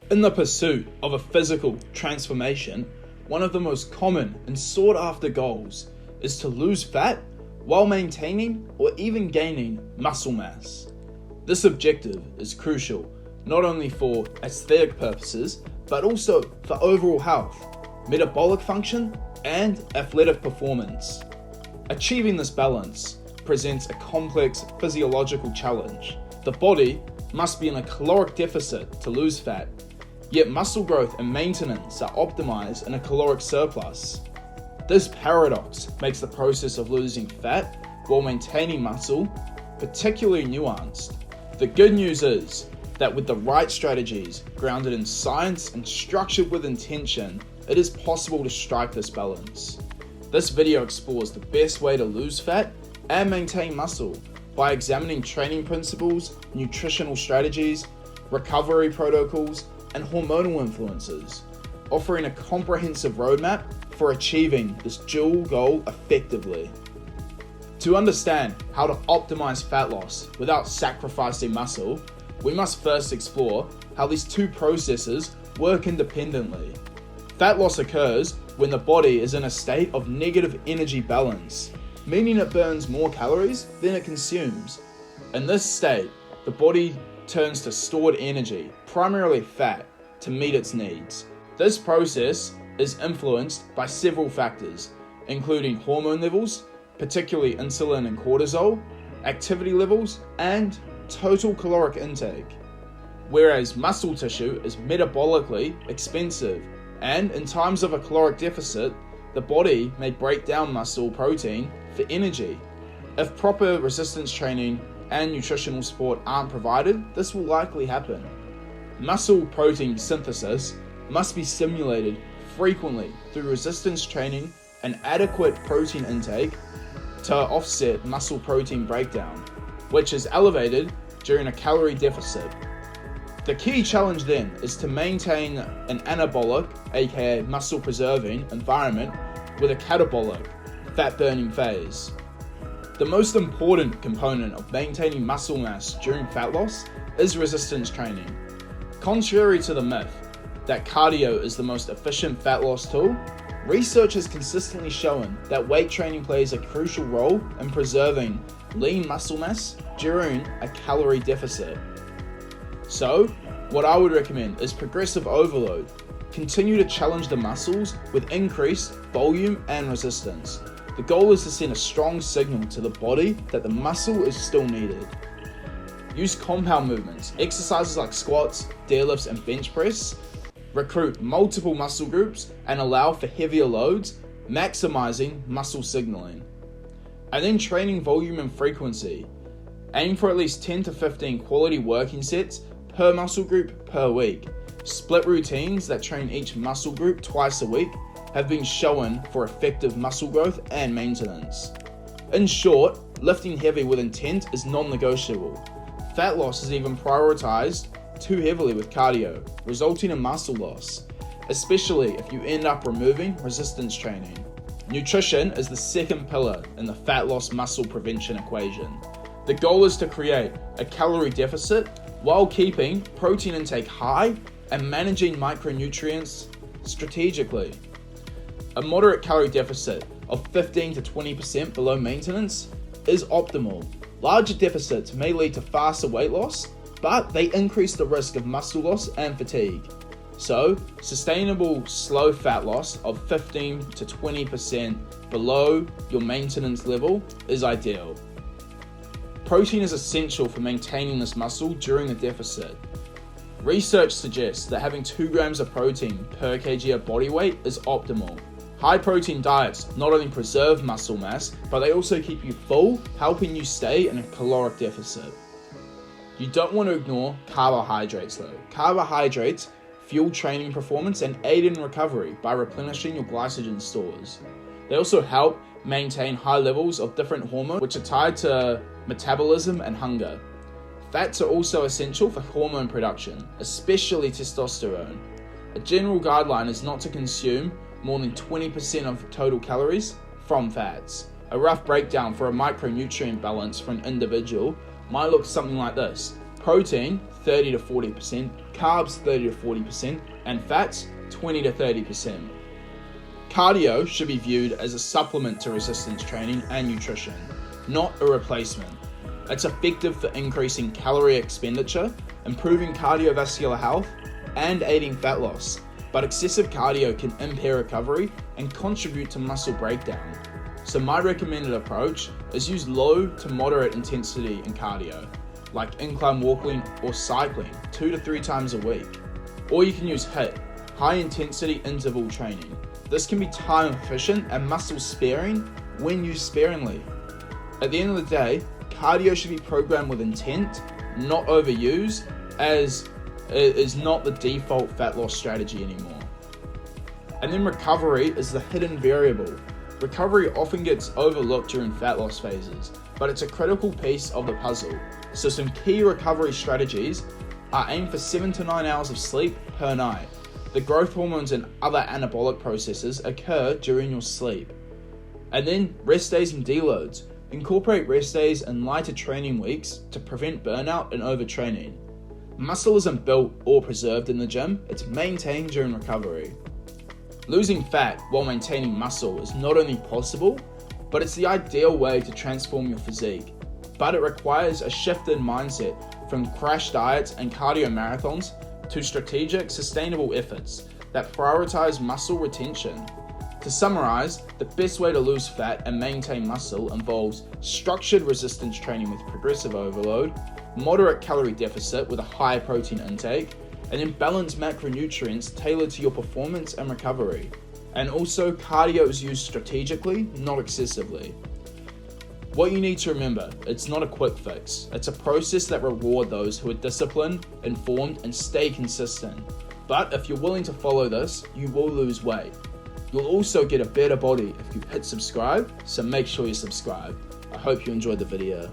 In the pursuit of a physical transformation, one of the most common and sought after goals is to lose fat while maintaining or even gaining muscle mass. This objective is crucial not only for aesthetic purposes, but also for overall health, metabolic function, and athletic performance. Achieving this balance presents a complex physiological challenge. The body must be in a caloric deficit to lose fat, yet muscle growth and maintenance are optimized in a caloric surplus. This paradox makes the process of losing fat while maintaining muscle particularly nuanced. The good news is that with the right strategies grounded in science and structured with intention, it is possible to strike this balance. This video explores the best way to lose fat and maintain muscle by examining training principles, nutritional strategies, recovery protocols, and hormonal influences, offering a comprehensive roadmap for achieving this dual goal effectively. To understand how to optimize fat loss without sacrificing muscle, we must first explore how these two processes work independently. Fat loss occurs when the body is in a state of negative energy balance, meaning it burns more calories than it consumes. In this state, the body turns to stored energy, primarily fat, to meet its needs. This process is influenced by several factors, including hormone levels, particularly insulin and cortisol, activity levels, and total caloric intake. Whereas muscle tissue is metabolically expensive, and in times of a caloric deficit, the body may break down muscle protein for energy. If proper resistance training and nutritional support aren't provided, this will likely happen. Muscle protein synthesis must be stimulated frequently through resistance training and adequate protein intake to offset muscle protein breakdown, which is elevated during a calorie deficit. The key challenge then is to maintain an anabolic, aka muscle preserving environment with a catabolic, fat burning phase. The most important component of maintaining muscle mass during fat loss is resistance training. Contrary to the myth that cardio is the most efficient fat loss tool, research has consistently shown that weight training plays a crucial role in preserving lean muscle mass during a calorie deficit. So, what I would recommend is progressive overload. Continue to challenge the muscles with increased volume and resistance. The goal is to send a strong signal to the body that the muscle is still needed. Use compound movements, exercises like squats, deadlifts, and bench press. Recruit multiple muscle groups and allow for heavier loads, maximizing muscle signaling. And then training volume and frequency. Aim for at least 10 to 15 quality working sets per muscle group per week. Split routines that train each muscle group twice a week have been shown for effective muscle growth and maintenance. In short, lifting heavy with intent is non-negotiable. Fat loss is even prioritized too heavily with cardio, resulting in muscle loss, especially if you end up removing resistance training. Nutrition is the second pillar in the fat loss muscle prevention equation. The goal is to create a calorie deficit while keeping protein intake high and managing micronutrients strategically. A moderate calorie deficit of 15 to 20% below maintenance is optimal. Larger deficits may lead to faster weight loss, but they increase the risk of muscle loss and fatigue. So, sustainable slow fat loss of 15 to 20% below your maintenance level is ideal. Protein is essential for maintaining this muscle during the deficit. Research suggests that having 2 grams of protein per kg of body weight is optimal. High protein diets not only preserve muscle mass, but they also keep you full, helping you stay in a caloric deficit. You don't want to ignore carbohydrates though. Carbohydrates fuel training performance and aid in recovery by replenishing your glycogen stores. They also help maintain high levels of different hormones which are tied to metabolism and hunger. Fats are also essential for hormone production, especially testosterone. A general guideline is not to consume more than 20% of total calories from fats. A rough breakdown for a micronutrient balance for an individual might look something like this. Protein, 30 to 40%, carbs 30 to 40%, and fats 20 to 30%. Cardio should be viewed as a supplement to resistance training and nutrition, not a replacement. It's effective for increasing calorie expenditure, improving cardiovascular health, and aiding fat loss, but excessive cardio can impair recovery and contribute to muscle breakdown. So my recommended approach is use low to moderate intensity in cardio, like incline walking or cycling 2 to 3 times a week. Or you can use HIIT, high intensity interval training. This can be time efficient and muscle sparing when used sparingly. At the end of the day, cardio should be programmed with intent, not overused, as it is not the default fat loss strategy anymore. And then recovery is the hidden variable. Recovery often gets overlooked during fat loss phases, but it's a critical piece of the puzzle. So some key recovery strategies are aim for 7 to 9 hours of sleep per night. The growth hormones and other anabolic processes occur during your sleep. And then rest days and deloads. Incorporate rest days and lighter training weeks to prevent burnout and overtraining. Muscle isn't built or preserved in the gym, it's maintained during recovery. Losing fat while maintaining muscle is not only possible, but it's the ideal way to transform your physique. But it requires a shift in mindset from crash diets and cardio marathons to strategic, sustainable efforts that prioritize muscle retention. To summarize, the best way to lose fat and maintain muscle involves structured resistance training with progressive overload, moderate calorie deficit with a high protein intake, and then balanced macronutrients tailored to your performance and recovery. And also, cardio is used strategically, not excessively. What you need to remember, it's not a quick fix. It's a process that rewards those who are disciplined, informed, and stay consistent. But if you're willing to follow this, you will lose weight. You'll also get a better body if you hit subscribe, so make sure you subscribe. I hope you enjoyed the video.